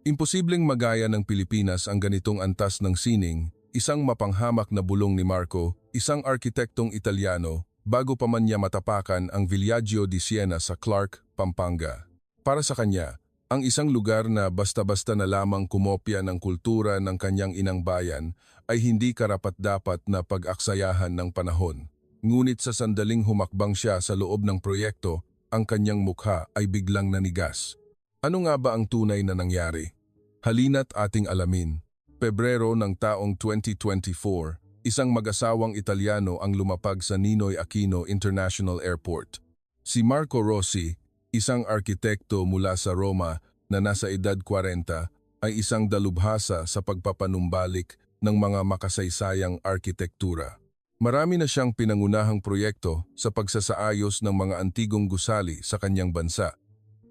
Imposibleng magaya ng Pilipinas ang ganitong antas ng sining, isang mapanghamak na bulong ni Marco, isang arkitektong Italyano, bago pa man niya matapakan ang Villaggio di Siena sa Clark, Pampanga. Para sa kanya, ang isang lugar na basta-basta na lamang kumopya ng kultura ng kanyang inang bayan ay hindi karapat-dapat na pag-aksayahan ng panahon. Ngunit sa sandaling humakbang siya sa loob ng proyekto, ang kanyang mukha ay biglang nanigas. Ano nga ba ang tunay na nangyari? Halina't ating alamin. Pebrero ng taong 2024, isang mag-asawang Italyano ang lumapag sa Ninoy Aquino International Airport. Si Marco Rossi, isang arkitekto mula sa Roma na nasa edad 40, ay isang dalubhasa sa pagpapanumbalik ng mga makasaysayang arkitektura. Marami na siyang pinangunahang proyekto sa pagsasaayos ng mga antigong gusali sa kanyang bansa.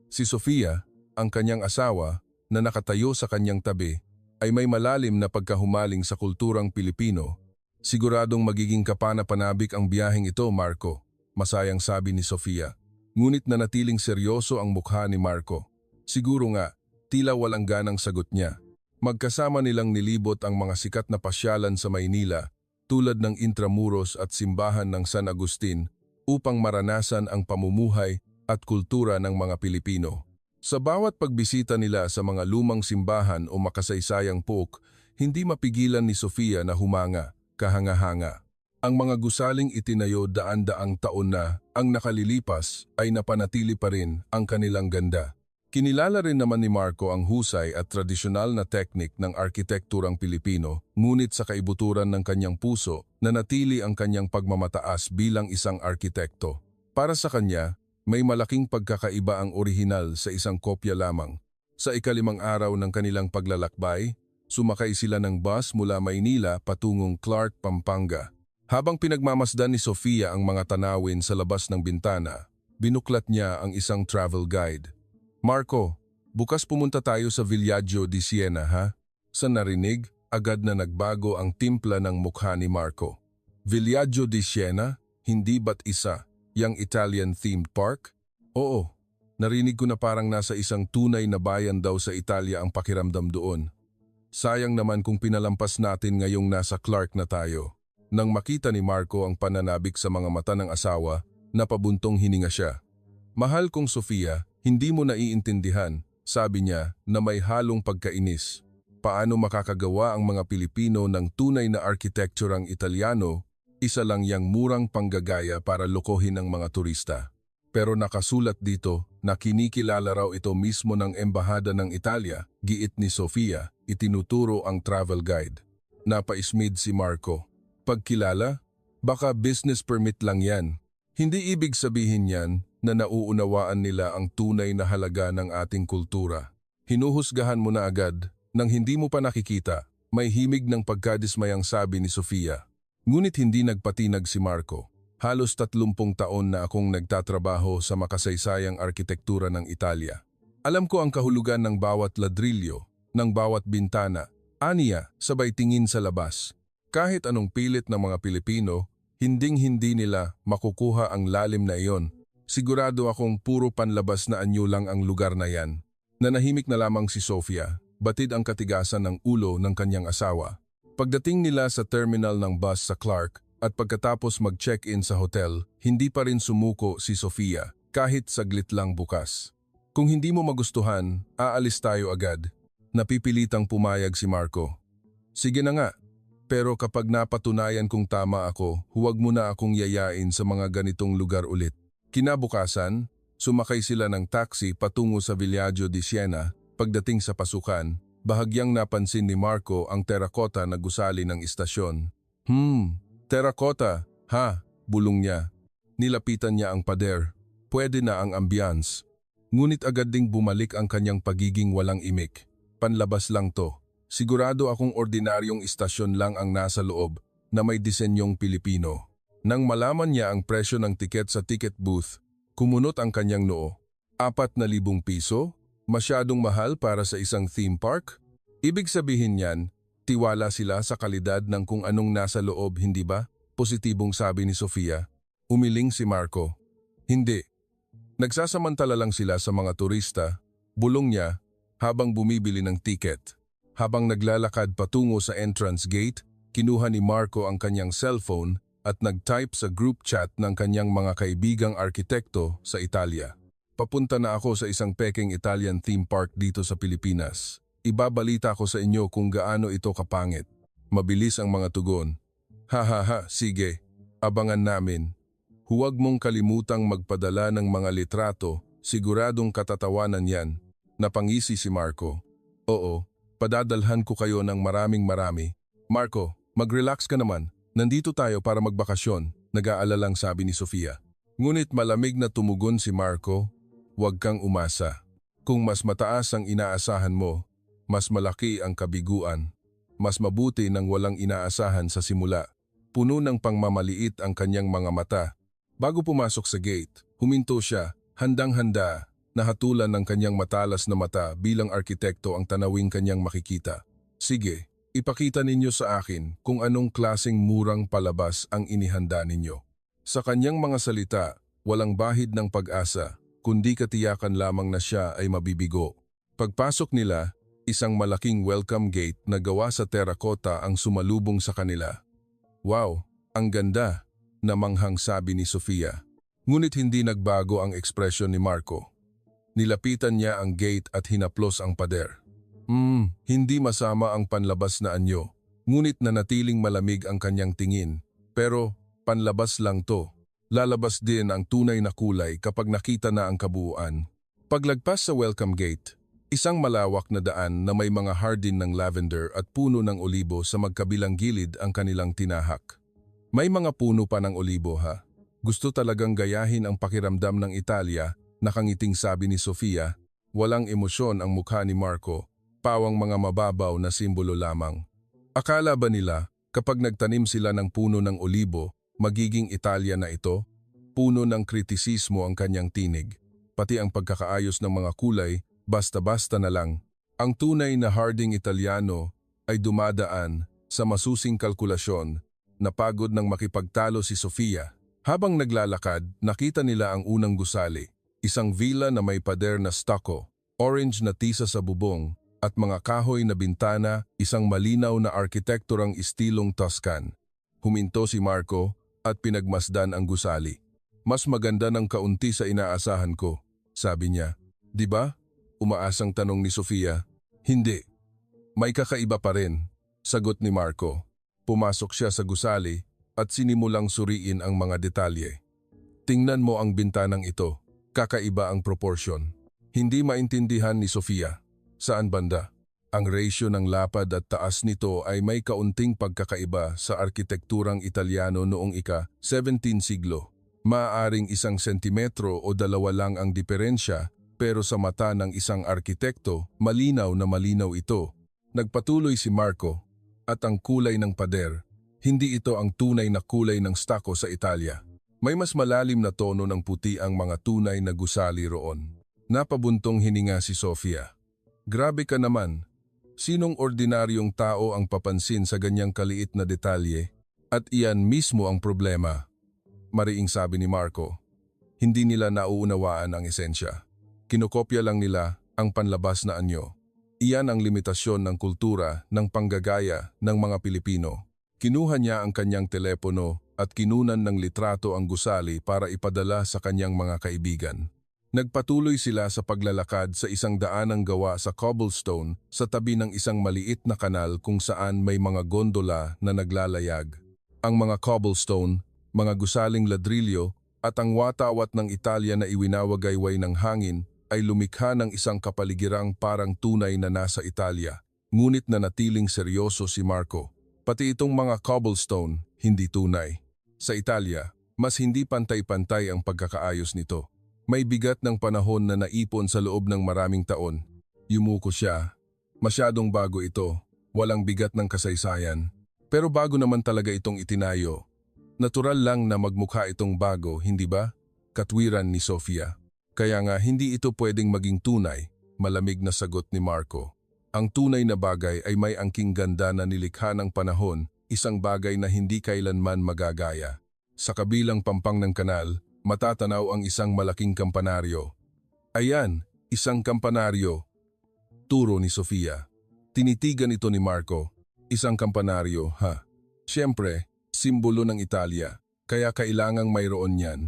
Si Sofia, ang kanyang asawa, na nakatayo sa kanyang tabi, ay may malalim na pagkahumaling sa kulturang Pilipino. Siguradong magiging kapana-panabik ang biyaheng ito, Marco, masayang sabi ni Sofia. Ngunit nanatiling seryoso ang mukha ni Marco. Siguro nga, tila walang ganang sagot niya. Magkasama nilang nilibot ang mga sikat na pasyalan sa Maynila, tulad ng Intramuros at simbahan ng San Agustin, upang maranasan ang pamumuhay at kultura ng mga Pilipino. Sa bawat pagbisita nila sa mga lumang simbahan o makasaysayang pook, hindi mapigilan ni Sofia na humanga, kahanga-hanga. Ang mga gusaling itinayo daan-daang taon na ang nakalilipas ay napanatili pa rin ang kanilang ganda. Kinilala rin naman ni Marco ang husay at tradisyonal na teknik ng arkitekturang Pilipino, ngunit sa kaibuturan ng kanyang puso, nanatili ang kanyang pagmamataas bilang isang arkitekto. Para sa kanya, may malaking pagkakaiba ang orihinal sa isang kopya lamang. Sa ikalimang araw ng kanilang paglalakbay, sumakay sila ng bus mula Maynila patungong Clark, Pampanga. Habang pinagmamasdan ni Sofia ang mga tanawin sa labas ng bintana, binuklat niya ang isang travel guide. Marco, bukas pumunta tayo sa Villaggio di Siena, ha? Sa narinig, agad na nagbago ang timpla ng mukha ni Marco. Villaggio di Siena? Hindi ba't isa, yang Italian-themed park? Oo, narinig ko na parang nasa isang tunay na bayan daw sa Italia ang pakiramdam doon. Sayang naman kung pinalampas natin ngayong nasa Clark na tayo. Nang makita ni Marco ang pananabik sa mga mata ng asawa, napabuntong hininga siya. Mahal kong Sofia, hindi mo naiintindihan, sabi niya na may halong pagkainis. Paano makakagawa ang mga Pilipino ng tunay na arkitekturang Italyano, isa lang yang murang panggagaya para lokohin ng mga turista. Pero nakasulat dito na kinikilala raw ito mismo ng Embahada ng Italia, giit ni Sofia, itinuturo ang travel guide. Napaismid si Marco. Pagkilala? Baka business permit lang yan. Hindi ibig sabihin yan na nauunawaan nila ang tunay na halaga ng ating kultura. Hinuhusgahan mo na agad, nang hindi mo pa nakikita, may himig ng pagkadismayang sabi ni Sofia. Ngunit hindi nagpatinag si Marco. Halos 30 taon na akong nagtatrabaho sa makasaysayang arkitektura ng Italia. Alam ko ang kahulugan ng bawat ladrilyo, ng bawat bintana, aniya, sabay tingin sa labas. Kahit anong pilit ng mga Pilipino, hinding-hindi nila makukuha ang lalim na iyon. Sigurado akong puro panlabas na anyo lang ang lugar na yan. Nanahimik na lamang si Sofia, batid ang katigasan ng ulo ng kanyang asawa. Pagdating nila sa terminal ng bus sa Clark at pagkatapos mag-check-in sa hotel, hindi pa rin sumuko si Sofia, kahit saglit lang bukas. Kung hindi mo magustuhan, aalis tayo agad. Napipilitang pumayag si Marco. Sige na nga, pero kapag napatunayan kong tama ako, huwag mo na akong yayain sa mga ganitong lugar ulit. Kinabukasan, sumakay sila ng taxi patungo sa Villaggio di Siena. Pagdating sa pasukan, bahagyang napansin ni Marco ang terakota na gusali ng istasyon. Terakota, ha? Bulong niya. Nilapitan niya ang pader. Pwede na ang ambiance. Ngunit agad ding bumalik ang kanyang pagiging walang imik. Panlabas lang to. Sigurado akong ordinaryong istasyon lang ang nasa loob na may disenyong Pilipino. Nang malaman niya ang presyo ng tiket sa ticket booth, kumunot ang kanyang noo. 4,000 piso? Masyadong mahal para sa isang theme park? Ibig sabihin niyan, tiwala sila sa kalidad ng kung anong nasa loob, hindi ba? Positibong sabi ni Sofia. Umiling si Marco. Hindi. Nagsasamantala lang sila sa mga turista. Bulong niya, habang bumibili ng ticket. Habang naglalakad patungo sa entrance gate, kinuha ni Marco ang kanyang cellphone at nag-type sa group chat ng kanyang mga kaibigang arkitekto sa Italia. Papunta na ako sa isang peking Italian theme park dito sa Pilipinas. Ibabalita ko sa inyo kung gaano ito kapangit. Mabilis ang mga tugon. Ha, sige. Abangan namin. Huwag mong kalimutang magpadala ng mga litrato, siguradong katatawanan yan. Napangisi si Marco. Oo, padadalhan ko kayo ng marami. Marco, mag-relax ka naman. Nandito tayo para magbakasyon, nag-aalalang sabi ni Sofia. Ngunit malamig na tumugon si Marco, huwag kang umasa. Kung mas mataas ang inaasahan mo, mas malaki ang kabiguan. Mas mabuti nang walang inaasahan sa simula. Puno ng pangmamaliit ang kanyang mga mata. Bago pumasok sa gate, huminto siya, handang-handa, nahatulan ng kanyang matalas na mata bilang arkitekto ang tanawing kanyang makikita. Sige, ipakita ninyo sa akin kung anong klaseng murang palabas ang inihanda ninyo. Sa kanyang mga salita, walang bahid ng pag-asa, kundi katiyakan lamang na siya ay mabibigo. Pagpasok nila, isang malaking welcome gate na gawa sa terracotta ang sumalubong sa kanila. Wow, ang ganda, namanghang sabi ni Sofia. Ngunit hindi nagbago ang ekspresyon ni Marco. Nilapitan niya ang gate at hinaplos ang pader. Hindi masama ang panlabas na anyo, ngunit nanatiling malamig ang kanyang tingin. Pero panlabas lang to. Lalabas din ang tunay na kulay kapag nakita na ang kabuuan. Paglagpas sa welcome gate, isang malawak na daan na may mga hardin ng lavender at puno ng olibo sa magkabilang gilid ang kanilang tinahak. May mga puno pa ng olibo ha. Gusto talagang gayahin ang pakiramdam ng Italia, nakangiting sabi ni Sofia. Walang emosyon ang mukha ni Marco, pawang mga mababaw na simbolo lamang. Akala ba nila kapag nagtanim sila ng puno ng olibo, magiging Italia na ito? Puno ng kritisismo ang kanyang tinig, pati ang pagkakaayos ng mga kulay, basta-basta na lang. Ang tunay na harding Italiano ay dumadaan sa masusing kalkulasyon. Napagod nang makipagtalo si Sofia. Habang naglalakad, nakita nila ang unang gusali. Isang villa na may pader na stucco, orange na tisa sa bubong, at mga kahoy na bintana, isang malinaw na arkitekturang istilong Tuscan. Huminto si Marco at pinagmasdan ang gusali. Mas maganda ng kaunti sa inaasahan ko, sabi niya. Di ba? Umaasang tanong ni Sofia. Hindi. May kakaiba pa rin, sagot ni Marco. Pumasok siya sa gusali at sinimulang suriin ang mga detalye. Tingnan mo ang bintanang ito. Kakaiba ang proportion. Hindi maintindihan ni Sofia. Saan banda? Ang ratio ng lapad at taas nito ay may kaunting pagkakaiba sa arkitekturang Italiano noong ika-17 siglo. Maaaring 1 sentimetro o 2 lang ang diferensya, pero sa mata ng isang arkitekto, malinaw na malinaw ito. Nagpatuloy si Marco, at ang kulay ng pader, hindi ito ang tunay na kulay ng stucco sa Italia. May mas malalim na tono ng puti ang mga tunay na gusali roon. Napabuntong hininga si Sofia. Grabe ka naman. Sinong ordinaryong tao ang papansin sa ganyang kaliit na detalye? At iyan mismo ang problema. Mariing sabi ni Marco. Hindi nila nauunawaan ang esensya. Kinokopya lang nila ang panlabas na anyo. Iyan ang limitasyon ng kultura ng panggagaya ng mga Pilipino. Kinuha niya ang kanyang telepono at kinunan ng litrato ang gusali para ipadala sa kanyang mga kaibigan. Nagpatuloy sila sa paglalakad sa isang daanang gawa sa cobblestone sa tabi ng isang maliit na kanal kung saan may mga gondola na naglalayag. Ang mga cobblestone, mga gusaling ladrilyo at ang watawat ng Italia na iwinawagayway ng hangin ay lumikha ng isang kapaligirang parang tunay na nasa Italia. Ngunit nanatiling seryoso si Marco. Pati itong mga cobblestone, hindi tunay. Sa Italia, mas hindi pantay-pantay ang pagkakaayos nito. May bigat ng panahon na naipon sa loob ng maraming taon. Yumuko siya. Masyadong bago ito. Walang bigat ng kasaysayan. Pero bago naman talaga itong itinayo. Natural lang na magmukha itong bago, hindi ba? Katwiran ni Sofia. Kaya nga hindi ito pwedeng maging tunay, malamig na sagot ni Marco. Ang tunay na bagay ay may angking ganda na nilikha ng panahon, isang bagay na hindi kailanman magagaya. Sa kabilang pampang ng kanal, matatanaw ang isang malaking kampanaryo. Ayan, isang kampanaryo. Turo ni Sofia. Tinitigan ito ni Marco. Isang kampanaryo, ha? Siyempre, simbolo ng Italia, kaya kailangang mayroon yan.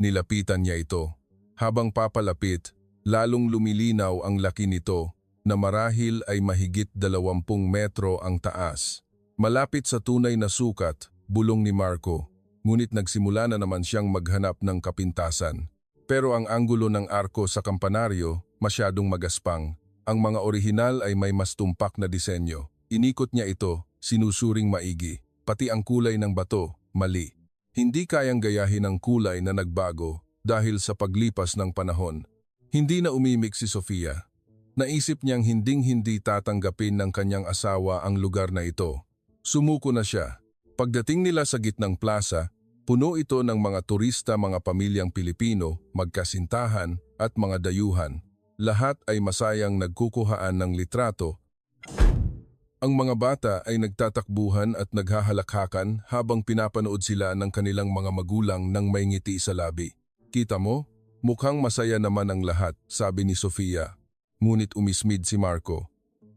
Nilapitan niya ito. Habang papalapit, lalong lumilinaw ang laki nito na marahil ay mahigit 20 metro ang taas. Malapit sa tunay na sukat, bulong ni Marco, ngunit nagsimula na naman siyang maghanap ng kapintasan. Pero ang anggulo ng arko sa kampanaryo masyadong magaspang. Ang mga orihinal ay may mas tumpak na disenyo. Inikot niya ito, sinusuring maigi. Pati ang kulay ng bato, mali. Hindi kayang gayahin ang kulay na nagbago dahil sa paglipas ng panahon. Hindi na umimik si Sofia. Naisip niyang hinding-hindi tatanggapin ng kanyang asawa ang lugar na ito. Sumuko na siya. Pagdating nila sa gitnang plaza, puno ito ng mga turista, mga pamilyang Pilipino, magkasintahan at mga dayuhan. Lahat ay masayang nagkukuhaan ng litrato. Ang mga bata ay nagtatakbuhan at naghahalakhakan habang pinapanood sila ng kanilang mga magulang ng may ngiti sa labi. Kita mo? Mukhang masaya naman ang lahat, sabi ni Sofia. Ngunit umismid si Marco.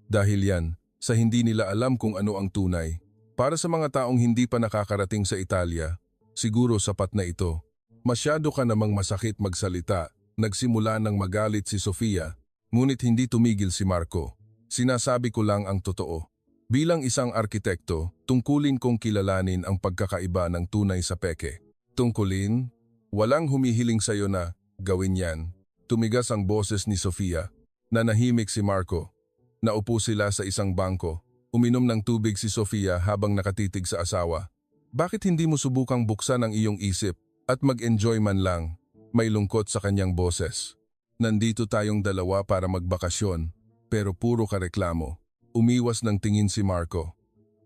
Dahil yan, sa hindi nila alam kung ano ang tunay. Para sa mga taong hindi pa nakakarating sa Italia, siguro sapat na ito. Masyado ka namang masakit magsalita. Nagsimula ng magalit si Sofia, ngunit hindi tumigil si Marco. Sinasabi ko lang ang totoo. Bilang isang arkitekto, tungkulin kong kilalanin ang pagkakaiba ng tunay sa peke. Tungkulin? Walang humihiling sa'yo na gawin yan. Tumigas ang boses ni Sofia. Nanahimik si Marco. Naupo sila sa isang bangko. Uminom ng tubig si Sofia habang nakatitig sa asawa. Bakit hindi mo subukang buksan ang iyong isip at mag-enjoy man lang? May lungkot sa kanyang boses. Nandito tayong dalawa para magbakasyon, pero puro ka reklamo. Umiwas ng tingin si Marco.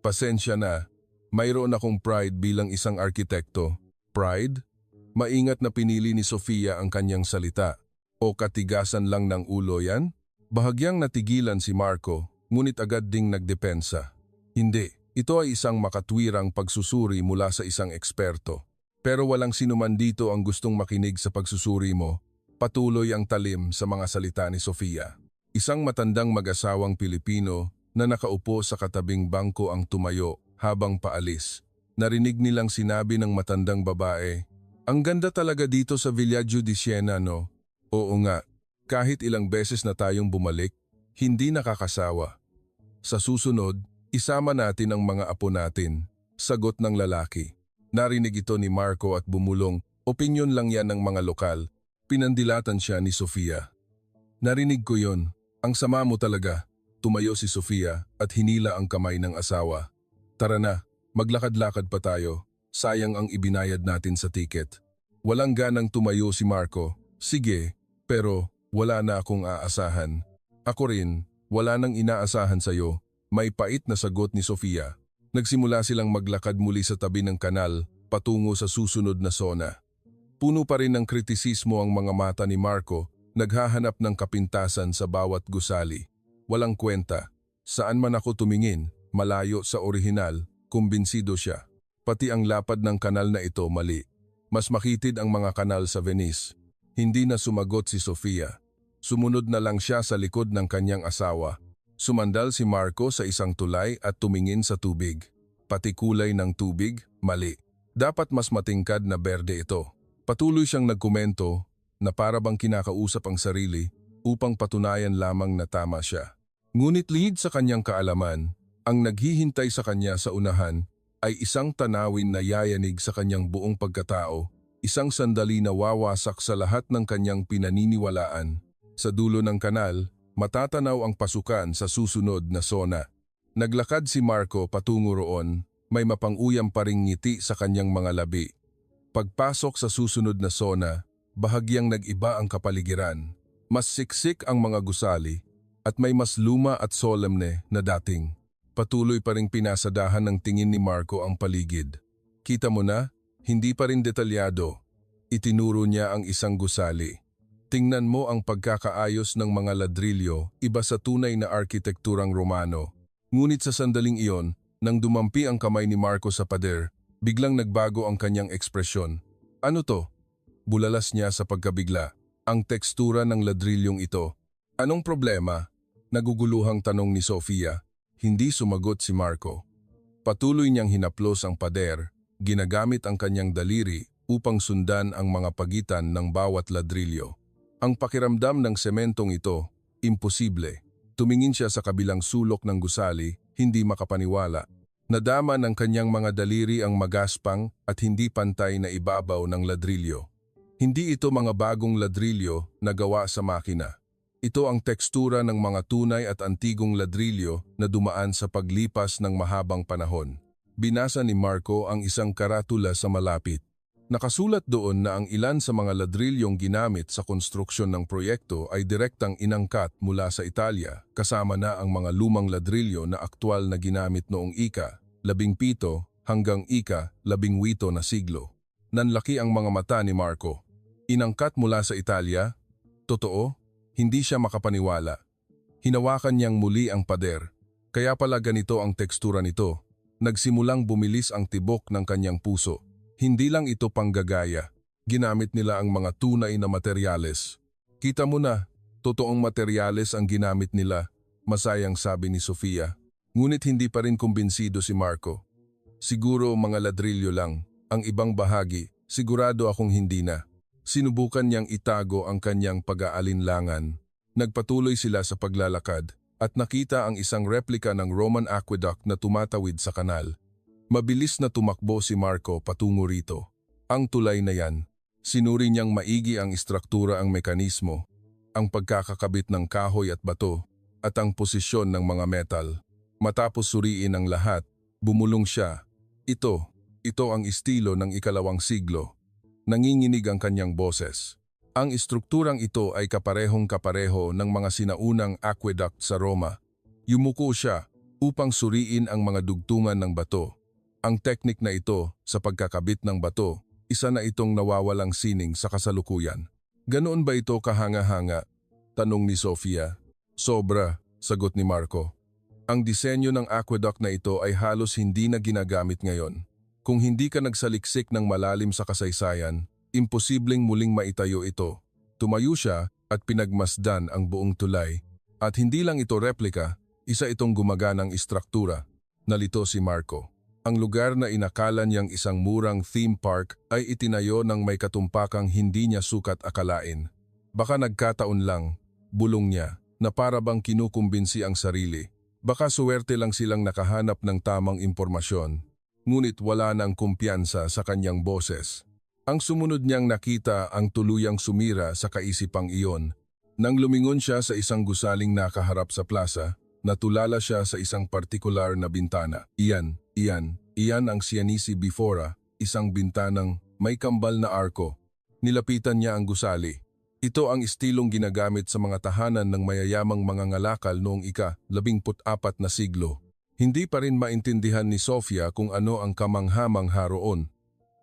Pasensya na, mayroon akong pride bilang isang arkitekto. Pride? Maingat na pinili ni Sofia ang kanyang salita. O katigasan lang ng ulo yan? Bahagyang natigilan si Marco, ngunit agad ding nagdepensa. Hindi, ito ay isang makatwirang pagsusuri mula sa isang eksperto. Pero walang sinuman dito ang gustong makinig sa pagsusuri mo. Patuloy ang talim sa mga salita ni Sofia. Isang matandang mag-asawang Pilipino na nakaupo sa katabing bangko ang tumayo habang paalis. Narinig nilang sinabi ng matandang babae, "Ang ganda talaga dito sa Villaggio di Siena, no?" Oo nga, kahit ilang beses na tayong bumalik, hindi nakakasawa. Sa susunod, isama natin ang mga apo natin, sagot ng lalaki. Narinig ito ni Marco at bumulong, opinyon lang yan ng mga lokal. Pinandilatan siya ni Sofia. Narinig ko yon. Ang sama mo talaga. Tumayo si Sofia at hinila ang kamay ng asawa. Tara na, maglakad-lakad pa tayo. Sayang ang ibinayad natin sa tiket. Walang ganang tumayo si Marco. Sige, pero wala na akong aasahan. Ako rin, wala nang inaasahan sa'yo. May pait na sagot ni Sofia. Nagsimula silang maglakad muli sa tabi ng kanal patungo sa susunod na zona. Puno pa rin ng kritisismo ang mga mata ni Marco, naghahanap ng kapintasan sa bawat gusali. Walang kwenta. Saan man ako tumingin, malayo sa orihinal, kumbinsido siya. Pati ang lapad ng kanal na ito mali. Mas makitid ang mga kanal sa Venice. Hindi na sumagot si Sofia. Sumunod na lang siya sa likod ng kanyang asawa. Sumandal si Marco sa isang tulay at tumingin sa tubig. Pati kulay ng tubig, mali. Dapat mas matingkad na berde ito. Patuloy siyang nagkomento na para bang kinakausap ang sarili upang patunayan lamang na tama siya. Ngunit lihid sa kanyang kaalaman, ang naghihintay sa kanya sa unahan ay isang tanawin na yayanig sa kanyang buong pagkatao, isang sandali na wawasak sa lahat ng kanyang pinaniniwalaan. Sa dulo ng kanal, matatanaw ang pasukan sa susunod na zona. Naglakad si Marco patungo roon, may mapang-uyam pa ring ngiti sa kanyang mga labi. Pagpasok sa susunod na zona, bahagyang nag-iba ang kapaligiran. Mas siksik ang mga gusali at may mas luma at solemne na dating. Patuloy pa ring pinasadahan ng tingin ni Marco ang paligid. Kita mo na, hindi pa rin detalyado. Itinuro niya ang isang gusali. Tingnan mo ang pagkakaayos ng mga ladrilyo, iba sa tunay na arkitekturang Romano. Ngunit sa sandaling iyon, nang dumampi ang kamay ni Marco sa pader, biglang nagbago ang kanyang ekspresyon. Ano to? Bulalas niya sa pagkabigla. Ang tekstura ng ladrilyong ito. Anong problema? Naguguluhang tanong ni Sofia, hindi sumagot si Marco. Patuloy niyang hinaplos ang pader, ginagamit ang kanyang daliri upang sundan ang mga pagitan ng bawat ladrilyo. Ang pakiramdam ng sementong ito, imposible. Tumingin siya sa kabilang sulok ng gusali, hindi makapaniwala. Nadama ng kanyang mga daliri ang magaspang at hindi pantay na ibabaw ng ladrilyo. Hindi ito mga bagong ladrilyo na gawa sa makina. Ito ang tekstura ng mga tunay at antigong ladrilyo na dumaan sa paglipas ng mahabang panahon. Binasa ni Marco ang isang karatula sa malapit. Nakasulat doon na ang ilan sa mga ladrilyong ginamit sa konstruksyon ng proyekto ay direktang inangkat mula sa Italia, kasama na ang mga lumang ladrilyo na aktwal na ginamit noong ika-17 hanggang ika-18 na siglo. Nanlaki ang mga mata ni Marco. Inangkat mula sa Italia? Totoo? Hindi siya makapaniwala. Hinawakan niyang muli ang pader. Kaya pala ganito ang tekstura nito. Nagsimulang bumilis ang tibok ng kanyang puso. Hindi lang ito panggagaya. Ginamit nila ang mga tunay na materyales. Kita mo na, totoong materyales ang ginamit nila, masayang sabi ni Sofia. Ngunit hindi pa rin kumbinsido si Marco. Siguro mga ladrilyo lang, ang ibang bahagi, sigurado akong hindi na. Sinubukan niyang itago ang kanyang pag-aalinlangan. Nagpatuloy sila sa paglalakad at nakita ang isang replika ng Roman aqueduct na tumatawid sa kanal. Mabilis na tumakbo si Marco patungo rito. Ang tulay na yan, sinuri niyang maigi ang istruktura, ang mekanismo, ang pagkakakabit ng kahoy at bato, at ang posisyon ng mga metal. Matapos suriin ang lahat, bumulong siya. Ito ang estilo ng ika-2 siglo. Nanginginig ang kanyang boses. Ang istrukturang ito ay kaparehong-kapareho ng mga sinaunang aqueduct sa Roma. Yumuko siya upang suriin ang mga dugtungan ng bato. Ang teknik na ito sa pagkakabit ng bato, isa na itong nawawalang sining sa kasalukuyan. Ganoon ba ito kahanga-hanga? Tanong ni Sofia. Sobra, sagot ni Marco. Ang disenyo ng aqueduct na ito ay halos hindi na ginagamit ngayon. Kung hindi ka nagsaliksik ng malalim sa kasaysayan, imposibleng muling maitayo ito. Tumayo siya at pinagmasdan ang buong tulay. At hindi lang ito replika, isa itong gumaganang istruktura. Nalito si Marco. Ang lugar na inakala niyang isang murang theme park ay itinayo ng may katumpakang hindi niya sukat akalain. Baka nagkataon lang, bulong niya, na para bang kinukumbinsi ang sarili. Baka suwerte lang silang nakahanap ng tamang impormasyon. Ngunit wala nang kumpiyansa sa kanyang boses. Ang sumunod niyang nakita ang tuluyang sumira sa kaisipang iyon. Nang lumingon siya sa isang gusaling nakaharap sa plaza, natulala siya sa isang partikular na bintana. Iyan ang Sienese Bifora, isang bintanang may kambal na arko. Nilapitan niya ang gusali. Ito ang estilong ginagamit sa mga tahanan ng mayayamang mga ngalakal noong ika-14 na siglo. Hindi pa rin maintindihan ni Sofia kung ano ang kamangha-mangha roon.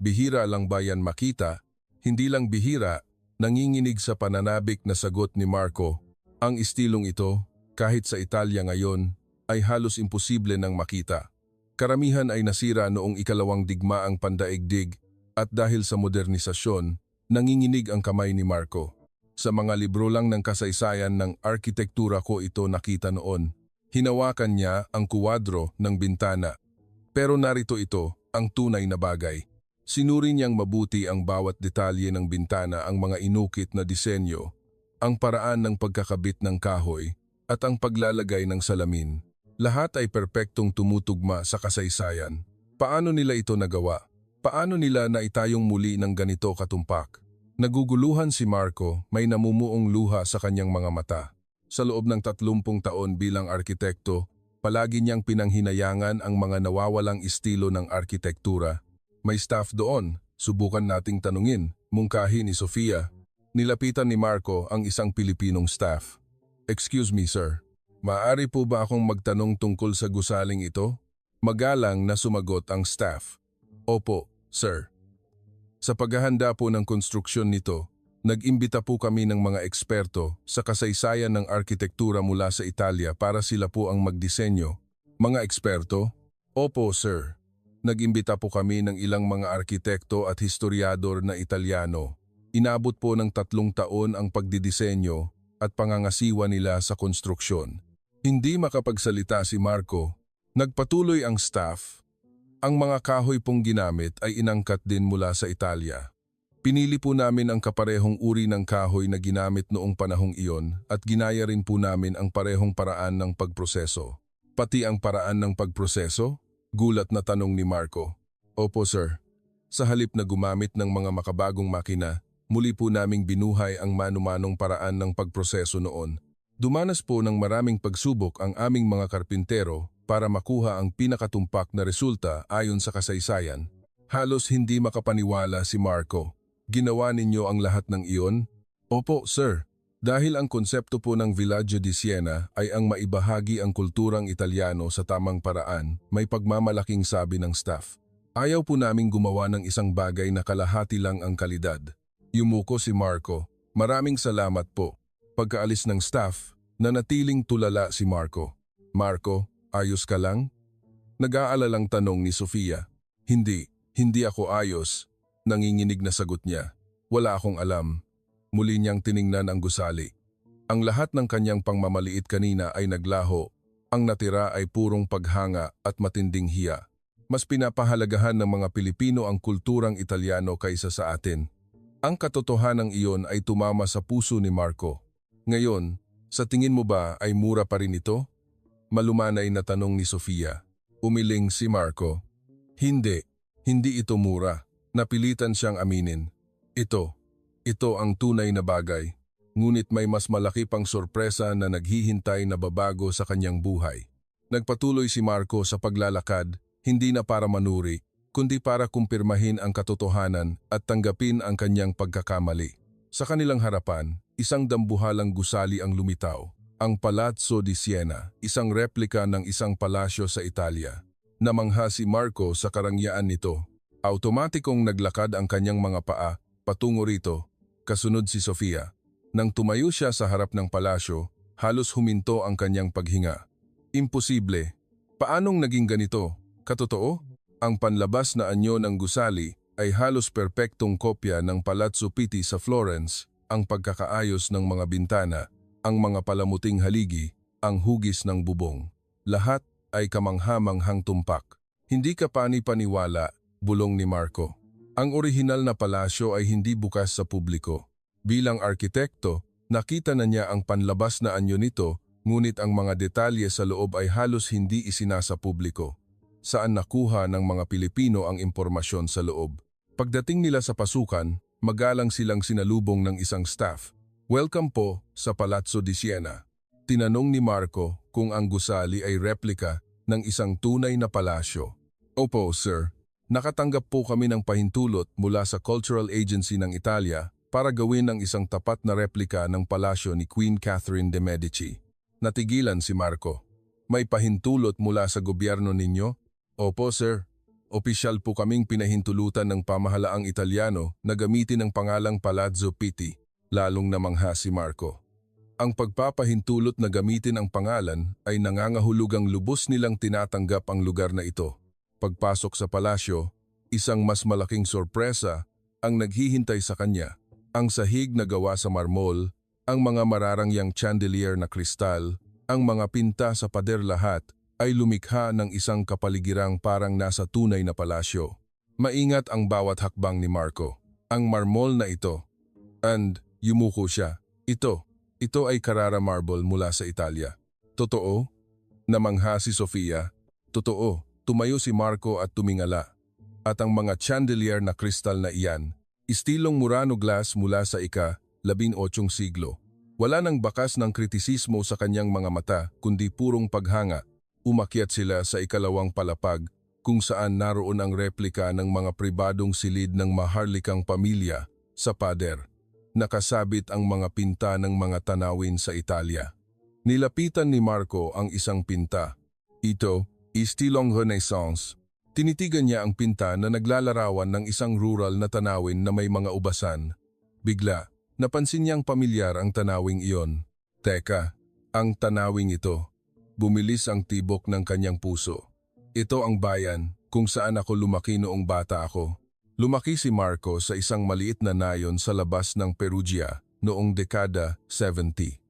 Bihira lang ba yan makita? Hindi lang bihira, nanginginig sa pananabik na sagot ni Marco. Ang estilong ito, kahit sa Italia ngayon, ay halos imposible nang makita. Karamihan ay nasira noong ika-2 digmaang pandaigdig at dahil sa modernisasyon, nanginginig ang kamay ni Marco. Sa mga libro lang ng kasaysayan ng arkitektura ko ito nakita noon. Hinawakan niya ang kuwadro ng bintana. Pero narito ito, ang tunay na bagay. Sinuri niyang mabuti ang bawat detalye ng bintana, ang mga inukit na disenyo, ang paraan ng pagkakabit ng kahoy, at ang paglalagay ng salamin. Lahat ay perpektong tumutugma sa kasaysayan. Paano nila ito nagawa? Paano nila naitayong muli ng ganito katumpak? Naguguluhan si Marco, may namumuong luha sa kanyang mga mata. Sa loob ng 30 taon bilang arkitekto, palagi niyang pinanghinayangan ang mga nawawalang estilo ng arkitektura. May staff doon, subukan nating tanungin, mungkahi ni Sofia. Nilapitan ni Marco ang isang Pilipinong staff. Excuse me, sir. Maaari po ba akong magtanong tungkol sa gusaling ito? Magalang na sumagot ang staff. Opo, sir. Sa paghahanda po ng konstruksyon nito, nag-imbita po kami ng mga eksperto sa kasaysayan ng arkitektura mula sa Italia para sila po ang magdisenyo. Mga eksperto? Opo, sir. Nag-imbita po kami ng ilang mga arkitekto at historiador na Italyano. Inabot po ng 3 taon ang pagdidisenyo at pangangasiwa nila sa konstruksyon. Hindi makapagsalita si Marco. Nagpatuloy ang staff. Ang mga kahoy pong ginamit ay inangkat din mula sa Italia. Pinili po namin ang kaparehong uri ng kahoy na ginamit noong panahong iyon at ginaya rin po namin ang parehong paraan ng pagproseso. Pati ang paraan ng pagproseso? Gulat na tanong ni Marco. Opo sir. Sa halip na gumamit ng mga makabagong makina, muli po naming binuhay ang mano-manong paraan ng pagproseso noon. Dumanas po ng maraming pagsubok ang aming mga karpintero para makuha ang pinakatumpak na resulta ayon sa kasaysayan. Halos hindi makapaniwala si Marco. Ginawa ninyo ang lahat ng iyon? Opo, sir. Dahil ang konsepto po ng Villaggio di Siena ay ang maibahagi ang kulturang Italyano sa tamang paraan, may pagmamalaking sabi ng staff. Ayaw po naming gumawa ng isang bagay na kalahati lang ang kalidad. Yumuko si Marco. Maraming salamat po. Pagkaalis ng staff, nanatiling tulala si Marco. Marco, ayos ka lang? Nag-aalalang tanong ni Sofia. Hindi ako ayos. Nanginginig na sagot niya. Wala akong alam. Muli niyang tiningnan ang gusali. Ang lahat ng kanyang pangmamaliit kanina ay naglaho. Ang natira ay purong paghanga at matinding hiya. Mas pinapahalagahan ng mga Pilipino ang kulturang Italyano kaysa sa atin. Ang katotohanan iyon ay tumama sa puso ni Marco. Ngayon, sa tingin mo ba ay mura pa rin ito? Malumanay na tanong ni Sofia. Umiling si Marco. Hindi ito mura. Napilitan siyang aminin. Ito ang tunay na bagay. Ngunit may mas malaki pang sorpresa na naghihintay na babago sa kanyang buhay. Nagpatuloy si Marco sa paglalakad, hindi na para manuri, kundi para kumpirmahin ang katotohanan at tanggapin ang kanyang pagkakamali. Sa kanilang harapan, isang dambuhalang gusali ang lumitaw. Ang Palazzo di Siena, isang replika ng isang palasyo sa Italia. Namangha si Marco sa karangyaan nito. Automatikong naglakad ang kanyang mga paa patungo rito, kasunod si Sofia. Nang tumayo siya sa harap ng palasyo, halos huminto ang kanyang paghinga. Imposible. Paanong naging ganito? Katotoo? Ang panlabas na anyo ng gusali ay halos perpektong kopya ng Palazzo Pitti sa Florence, ang pagkakaayos ng mga bintana, ang mga palamuting haligi, ang hugis ng bubong. Lahat ay kamangha-manghang tumpak. Hindi ka pani-paniwala, bulong ni Marco. Ang orihinal na palasyo ay hindi bukas sa publiko. Bilang arkitekto, nakita na niya ang panlabas na anyo nito, ngunit ang mga detalye sa loob ay halos hindi isinasa publiko. Saan nakuha ng mga Pilipino ang impormasyon sa loob? Pagdating nila sa pasukan, magalang silang sinalubong ng isang staff. Welcome po sa Palazzo di Siena. Tinanong ni Marco kung ang gusali ay replika ng isang tunay na palasyo. Opo, sir. Nakatanggap po kami ng pahintulot mula sa Cultural Agency ng Italia para gawin ang isang tapat na replika ng palasyo ni Queen Catherine de Medici. Natigilan si Marco. May pahintulot mula sa gobyerno ninyo? Opo, sir. Opisyal po kaming pinahintulutan ng pamahalaang Italyano na gamitin ang pangalang Palazzo Pitti, lalong namangha si Marco. Ang pagpapahintulot na gamitin ang pangalan ay nangangahulugang lubos nilang tinatanggap ang lugar na ito. Pagpasok sa palasyo, isang mas malaking sorpresa ang naghihintay sa kanya. Ang sahig na gawa sa marmol, ang mga mararangyang chandelier na kristal, ang mga pinta sa pader lahat ay lumikha ng isang kapaligirang parang nasa tunay na palasyo. Maingat ang bawat hakbang ni Marco. Ang marmol na ito. And yumuko siya. Ito ay Carrara marble mula sa Italia. Totoo? Namangha si Sofia. Totoo. Tumayo si Marco at tumingala. At ang mga chandelier na kristal na iyan, istilong Murano glass mula sa ika-18 siglo. Wala nang bakas ng kritisismo sa kanyang mga mata, kundi purong paghanga. Umakyat sila sa ikalawang palapag, kung saan naroon ang replika ng mga pribadong silid ng maharlikang pamilya sa pader. Nakasabit ang mga pinta ng mga tanawin sa Italia. Nilapitan ni Marco ang isang pinta. Ito, istilong Renaissance. Tinitigan niya ang pinta na naglalarawan ng isang rural na tanawin na may mga ubasan. Bigla, napansin niyang pamilyar ang tanawing iyon. Teka, ang tanawing ito. Bumilis ang tibok ng kanyang puso. Ito ang bayan kung saan ako lumaki noong bata ako. Lumaki si Marco sa isang maliit na nayon sa labas ng Perugia noong dekada 70.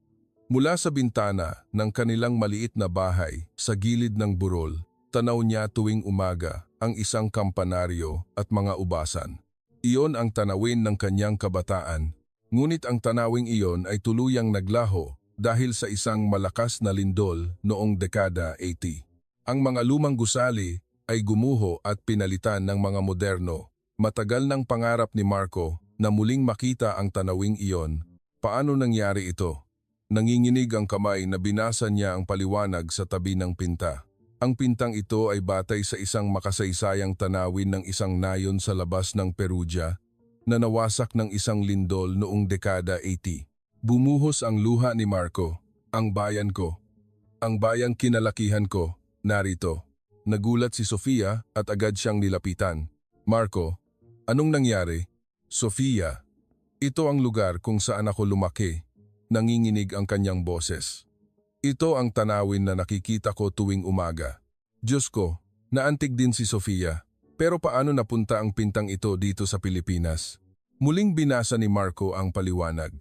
Mula sa bintana ng kanilang maliit na bahay sa gilid ng burol, tanaw niya tuwing umaga ang isang kampanaryo at mga ubasan. Iyon ang tanawin ng kanyang kabataan, ngunit ang tanawing iyon ay tuluyang naglaho dahil sa isang malakas na lindol noong dekada 80. Ang mga lumang gusali ay gumuho at pinalitan ng mga moderno. Matagal ng pangarap ni Marco na muling makita ang tanawing iyon. Paano nangyari ito? Nanginginig ang kamay na binasa niya ang paliwanag sa tabi ng pinta. Ang pintang ito ay batay sa isang makasaysayang tanawin ng isang nayon sa labas ng Perugia na nawasak ng isang lindol noong dekada 80. Bumuhos ang luha ni Marco. Ang bayan ko. Ang bayang kinalakihan ko. Narito. Nagulat si Sofia at agad siyang nilapitan. Marco, anong nangyari? Sofia, ito ang lugar kung saan ako lumaki. Nanginginig ang kanyang boses. Ito ang tanawin na nakikita ko tuwing umaga. Diyos ko, naantig din si Sofia. Pero paano napunta ang pintang ito dito sa Pilipinas? Muling binasa ni Marco ang paliwanag.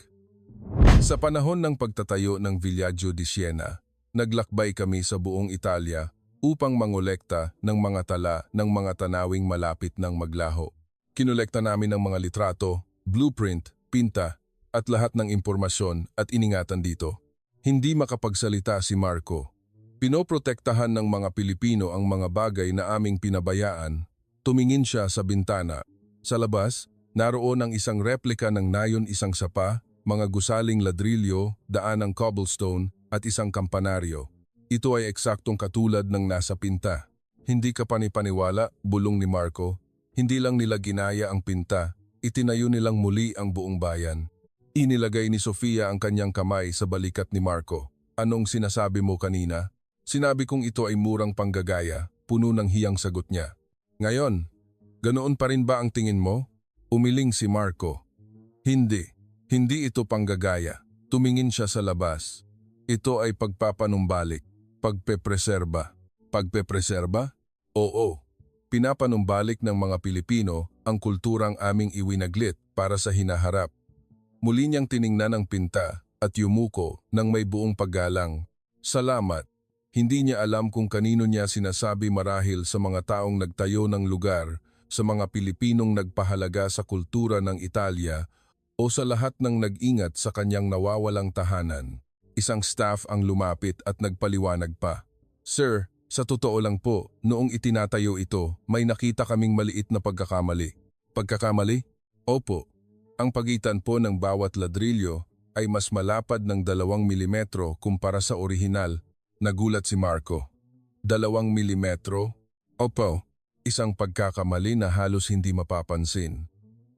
Sa panahon ng pagtatayo ng Villaggio di Siena, naglakbay kami sa buong Italia upang mangolekta ng mga tala ng mga tanawing malapit ng maglaho. Kinolekta namin ang mga litrato, blueprint, pinta, at lahat ng impormasyon at iningatan dito. Hindi makapagsalita si Marco. Pinoprotektahan ng mga Pilipino ang mga bagay na aming pinabayaan. Tumingin siya sa bintana. Sa labas, naroon ang isang replika ng nayon isang sapa, mga gusaling ladrilyo, daan ng cobblestone, at isang kampanaryo. Ito ay eksaktong katulad ng nasa pinta. Hindi ka panipaniwala, bulong ni Marco. Hindi lang nila ginaya ang pinta, itinayo nilang muli ang buong bayan. Inilagay ni Sofia ang kanyang kamay sa balikat ni Marco. Anong sinasabi mo kanina? Sinabi kong ito ay murang panggagaya, puno ng hiyang sagot niya. Ngayon, ganoon pa rin ba ang tingin mo? Umiling si Marco. Hindi ito panggagaya. Tumingin siya sa labas. Ito ay pagpapanumbalik, pagpepreserba. Pagpepreserba? Oo. Pinapanumbalik ng mga Pilipino ang kulturang aming iwinaglit para sa hinaharap. Muli niyang tiningnan ang pinta at yumuko ng may buong paggalang. Salamat. Hindi niya alam kung kanino niya sinasabi marahil sa mga taong nagtayo ng lugar, sa mga Pilipinong nagpahalaga sa kultura ng Italia o sa lahat ng nag-ingat sa kanyang nawawalang tahanan. Isang staff ang lumapit at nagpaliwanag pa. Sir, sa totoo lang po, noong itinatayo ito, may nakita kaming maliit na pagkakamali. Pagkakamali? Opo. Ang pagitan po ng bawat ladrilyo ay mas malapad ng 2 milimetro kumpara sa orihinal. Nagulat si Marco. 2 milimetro? Opo, isang pagkakamali na halos hindi mapapansin.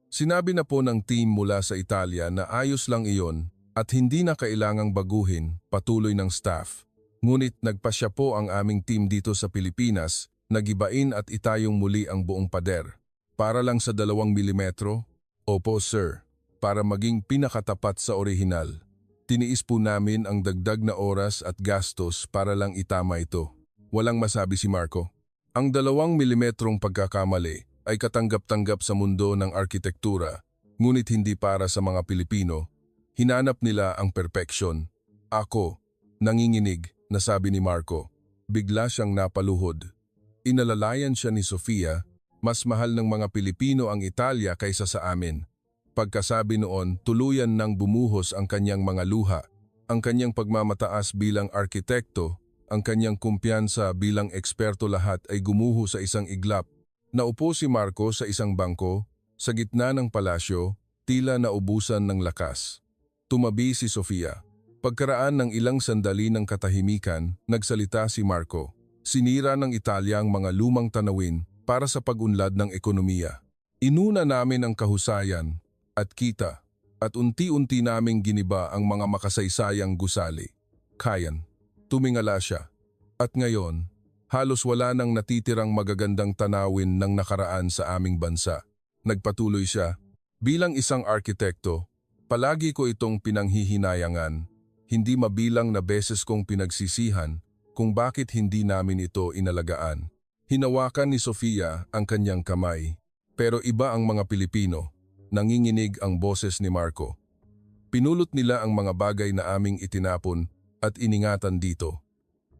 Sinabi na po ng team mula sa Italia na ayos lang iyon at hindi na kailangang baguhin, patuloy ng staff. Ngunit nagpasya po ang aming team dito sa Pilipinas na gibain at itayong muli ang buong pader. Para lang sa 2 milimetro? Opo sir, para maging pinakatapat sa orihinal. Tiniis po namin ang dagdag na oras at gastos para lang itama ito. Walang masabi si Marco. Ang 2 milimetrong pagkakamali ay katanggap-tanggap sa mundo ng arkitektura, ngunit hindi para sa mga Pilipino. Hinanap nila ang perpeksyon. Ako, nanginginig, nasabi ni Marco. Bigla siyang napaluhod. Inalalayan siya ni Sofia. Mas mahal ng mga Pilipino ang Italia kaysa sa amin. Pagkasabi noon, tuluyan nang bumuhos ang kanyang mga luha, ang kanyang pagmamataas bilang arkitekto, ang kanyang kumpiyansa bilang eksperto lahat ay gumuho sa isang iglap. Naupo si Marco sa isang bangko, sa gitna ng palasyo, tila naubusan ng lakas. Tumabi si Sofia. Pagkaraan ng ilang sandali ng katahimikan, nagsalita si Marco. Sinira ng Italia ang mga lumang tanawin para sa pag-unlad ng ekonomiya. Inuna namin ang kahusayan at kita at unti-unti naming giniba ang mga makasaysayang gusali. Kayan, tumingala siya. At ngayon, halos wala nang natitirang magagandang tanawin ng nakaraan sa aming bansa. Nagpatuloy siya. Bilang isang arkitekto, palagi ko itong pinanghihinayangan. Hindi mabilang na beses kong pinagsisihan kung bakit hindi namin ito inalagaan. Hinawakan ni Sofia ang kanyang kamay. Pero iba ang mga Pilipino. Nanginginig ang boses ni Marco. Pinulot nila ang mga bagay na aming itinapon at iningatan dito.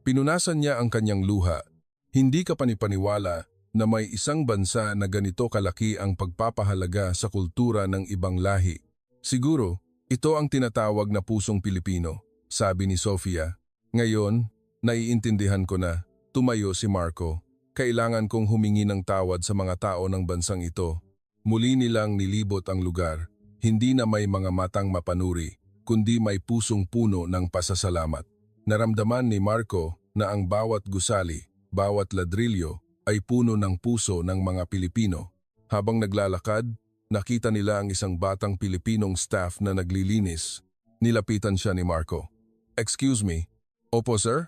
Pinunasan niya ang kanyang luha. Hindi ka panipaniwala na may isang bansa na ganito kalaki ang pagpapahalaga sa kultura ng ibang lahi. Siguro, ito ang tinatawag na pusong Pilipino, sabi ni Sofia. Ngayon, naiintindihan ko na, tumayo si Marco. Kailangan kong humingi ng tawad sa mga tao ng bansang ito. Muli nilang nilibot ang lugar, hindi na may mga matang mapanuri, kundi may pusong puno ng pasasalamat. Naramdaman ni Marco na ang bawat gusali, bawat ladrilyo ay puno ng puso ng mga Pilipino. Habang naglalakad, nakita nila ang isang batang Pilipinong staff na naglilinis. Nilapitan siya ni Marco. "Excuse me." "Opo sir?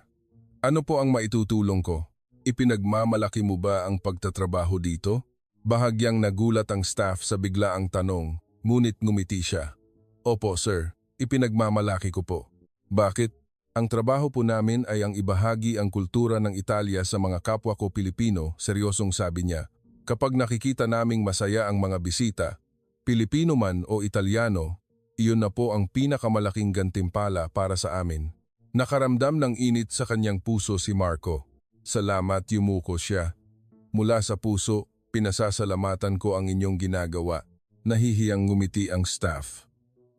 Ano po ang maitutulong ko? Ipinagmamalaki mo ba ang pagtatrabaho dito?" Bahagyang nagulat ang staff sa biglaang tanong, ngunit ngumiti siya. "Opo sir, ipinagmamalaki ko po." "Bakit?" "Ang trabaho po namin ay ang ibahagi ang kultura ng Italia sa mga kapwa ko Pilipino," seryosong sabi niya. "Kapag nakikita naming masaya ang mga bisita, Pilipino man o Italyano, iyon na po ang pinakamalaking gantimpala para sa amin." Nakaramdam ng init sa kanyang puso si Marco. "Salamat," yumuko siya. "Mula sa puso, pinasasalamatan ko ang inyong ginagawa." Nahihiyang ngumiti ang staff.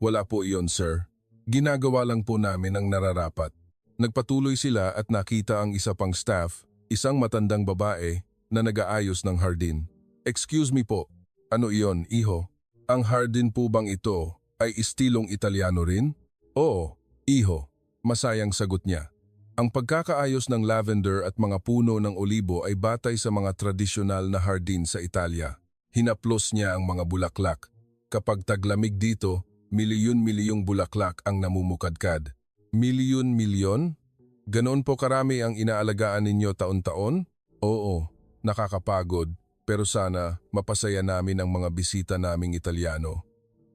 "Wala po iyon sir. Ginagawa lang po namin ang nararapat." Nagpatuloy sila at nakita ang isa pang staff, isang matandang babae na nag-aayos ng hardin. "Excuse me po, ano iyon, iho? Ang hardin po bang ito ay istilong Italyano rin?" "Oo, iho," masayang sagot niya. Ang pagkakaayos ng lavender at mga puno ng olibo ay batay sa mga tradisyonal na hardin sa Italia. Hinaplos niya ang mga bulaklak. Kapag taglamig dito, milyon-milyong bulaklak ang namumukadkad. "Milyon-milyon? Ganon po karami ang inaalagaan ninyo taon-taon?" "Oo, nakakapagod, pero sana mapasaya namin ang mga bisita naming Italyano."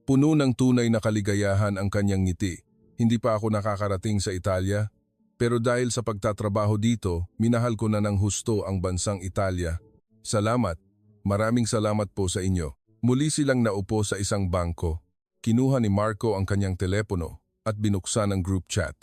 Puno ng tunay na kaligayahan ang kanyang ngiti. "Hindi pa ako nakakarating sa Italia, pero dahil sa pagtatrabaho dito, minahal ko na ng husto ang bansang Italia. Salamat, maraming salamat po sa inyo." Muli silang naupo sa isang bangko. Kinuha ni Marco ang kanyang telepono at binuksan ang group chat.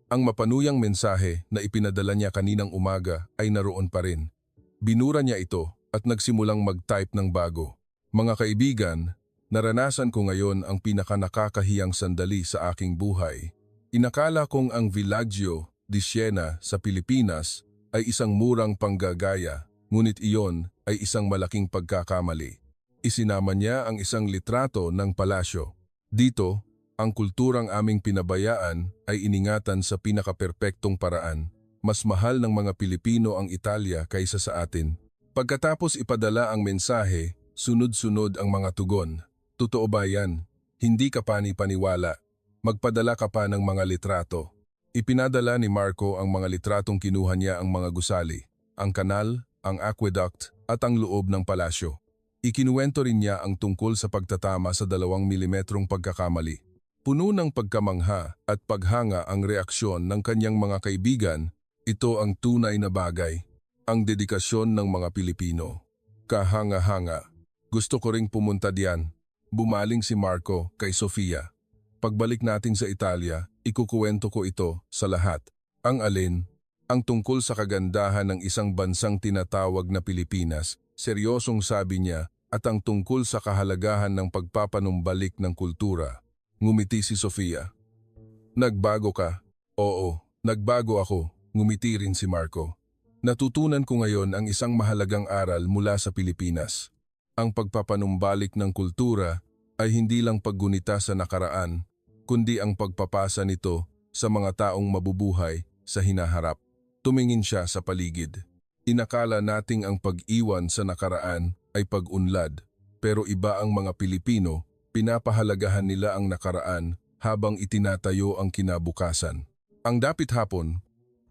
Ang mapanuyang mensahe na ipinadala niya kaninang umaga ay naroon pa rin. Binura niya ito at nagsimulang mag-type ng bago. "Mga kaibigan, naranasan ko ngayon ang pinakanakakahiyang sandali sa aking buhay. Inakala kong ang Villaggio di Siena sa Pilipinas ay isang murang panggagaya, ngunit iyon ay isang malaking pagkakamali." Isinama niya ang isang litrato ng palasyo. "Dito, ang kulturang aming pinabayaan ay iningatan sa pinakaperpektong paraan. Mas mahal ng mga Pilipino ang Italia kaysa sa atin." Pagkatapos ipadala ang mensahe, sunod-sunod ang mga tugon. "Totoo ba yan? Hindi ka pani-paniwala. Magpadala ka pa ng mga litrato." Ipinadala ni Marco ang mga litratong kinuha niya ang mga gusali, ang kanal, ang aqueduct at ang loob ng palasyo. Ikinuwento rin niya ang tungkol sa pagtatama sa 2 milimetrong pagkakamali. Puno ng pagkamangha at paghanga ang reaksyon ng kanyang mga kaibigan. Ito ang tunay na bagay, ang dedikasyon ng mga Pilipino. Kahanga-hanga. "Gusto ko ring pumunta diyan." Bumaling si Marco kay Sofia. "Pagbalik natin sa Italia, ikukuwento ko ito sa lahat." "Ang alin?" "Ang tungkol sa kagandahan ng isang bansang tinatawag na Pilipinas," seryosong sabi niya, "at ang tungkol sa kahalagahan ng pagpapanumbalik ng kultura." Ngumiti si Sofia. "Nagbago ka?" "Oo, nagbago ako." Ngumiti rin si Marco. "Natutunan ko ngayon ang isang mahalagang aral mula sa Pilipinas. Ang pagpapanumbalik ng kultura ay hindi lang paggunita sa nakaraan, kundi ang pagpapasa nito sa mga taong mabubuhay sa hinaharap." Tumingin siya sa paligid. Inakala nating ang pag-iwan sa nakaraan ay pag-unlad, pero iba ang mga Pilipino, pinapahalagahan nila ang nakaraan habang itinatayo ang kinabukasan. Ang dapit hapon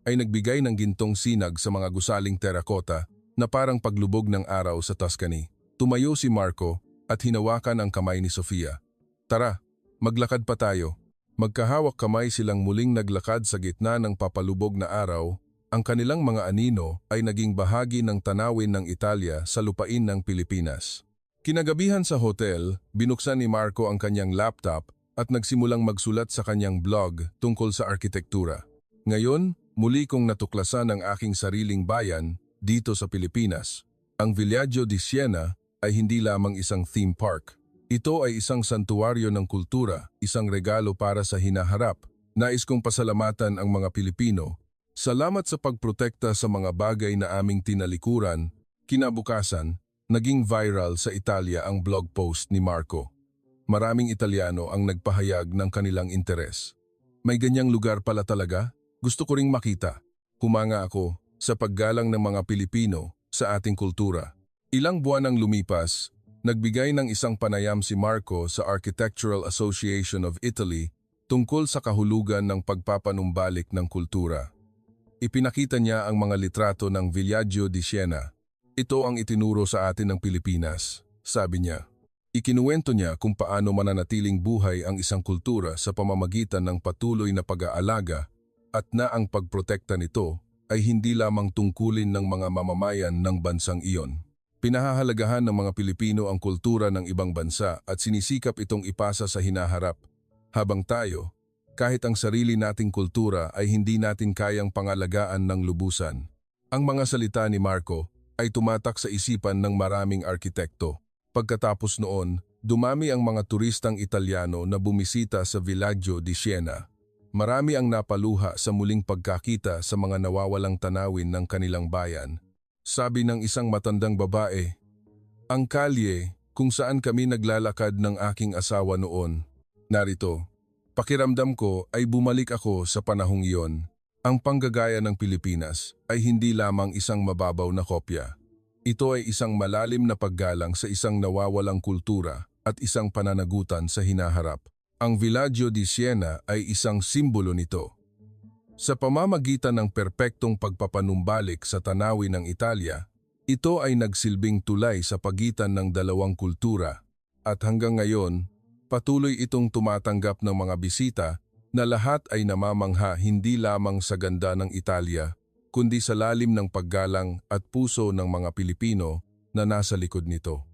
ay nagbigay ng gintong sinag sa mga gusaling terakota na parang paglubog ng araw sa Tuscany. Tumayo si Marco at hinawakan ang kamay ni Sofia. "Tara, maglakad pa tayo." Magkahawak kamay silang muling naglakad sa gitna ng papalubog na araw. Ang kanilang mga anino ay naging bahagi ng tanawin ng Italia sa lupain ng Pilipinas. Kinagabihan sa hotel, binuksan ni Marco ang kanyang laptop at nagsimulang magsulat sa kanyang blog tungkol sa arkitektura. Ngayon, muli kong natuklasan ang aking sariling bayan dito sa Pilipinas. Ang Villaggio di Siena ay hindi lamang isang theme park. Ito ay isang santuaryo ng kultura, isang regalo para sa hinaharap. Nais kong pasalamatan ang mga Pilipino. Salamat sa pagprotekta sa mga bagay na aming tinalikuran. Kinabukasan, naging viral sa Italia ang blog post ni Marco. Maraming Italyano ang nagpahayag ng kanilang interes. May ganyang lugar pala talaga? Gusto ko ring makita. Humanga ako sa paggalang ng mga Pilipino sa ating kultura. Ilang buwan ang lumipas, nagbigay ng isang panayam si Marco sa Architectural Association of Italy tungkol sa kahulugan ng pagpapanumbalik ng kultura. Ipinakita niya ang mga litrato ng Villaggio di Siena. Ito ang itinuro sa atin ng Pilipinas, sabi niya. Ikinuwento niya kung paano mananatiling buhay ang isang kultura sa pamamagitan ng patuloy na pag-aalaga at na ang pagprotekta nito ay hindi lamang tungkulin ng mga mamamayan ng bansang iyon. Pinahahalagahan ng mga Pilipino ang kultura ng ibang bansa at sinisikap itong ipasa sa hinaharap. Habang tayo, kahit ang sarili nating kultura ay hindi natin kayang pangalagaan ng lubusan. Ang mga salita ni Marco ay tumatak sa isipan ng maraming arkitekto. Pagkatapos noon, dumami ang mga turistang Italyano na bumisita sa Villaggio di Siena. Marami ang napaluha sa muling pagkakita sa mga nawawalang tanawin ng kanilang bayan. Sabi ng isang matandang babae, "Ang kalye kung saan kami naglalakad ng aking asawa noon. Narito, pakiramdam ko ay bumalik ako sa panahong iyon. Ang panggagaya ng Pilipinas ay hindi lamang isang mababaw na kopya. Ito ay isang malalim na paggalang sa isang nawawalang kultura at isang pananagutan sa hinaharap. Ang Villaggio di Siena ay isang simbolo nito. Sa pamamagitan ng perpektong pagpapanumbalik sa tanawin ng Italia, ito ay nagsilbing tulay sa pagitan ng dalawang kultura at hanggang ngayon, patuloy itong tumatanggap ng mga bisita na lahat ay namamangha hindi lamang sa ganda ng Italia, kundi sa lalim ng paggalang at puso ng mga Pilipino na nasa likod nito.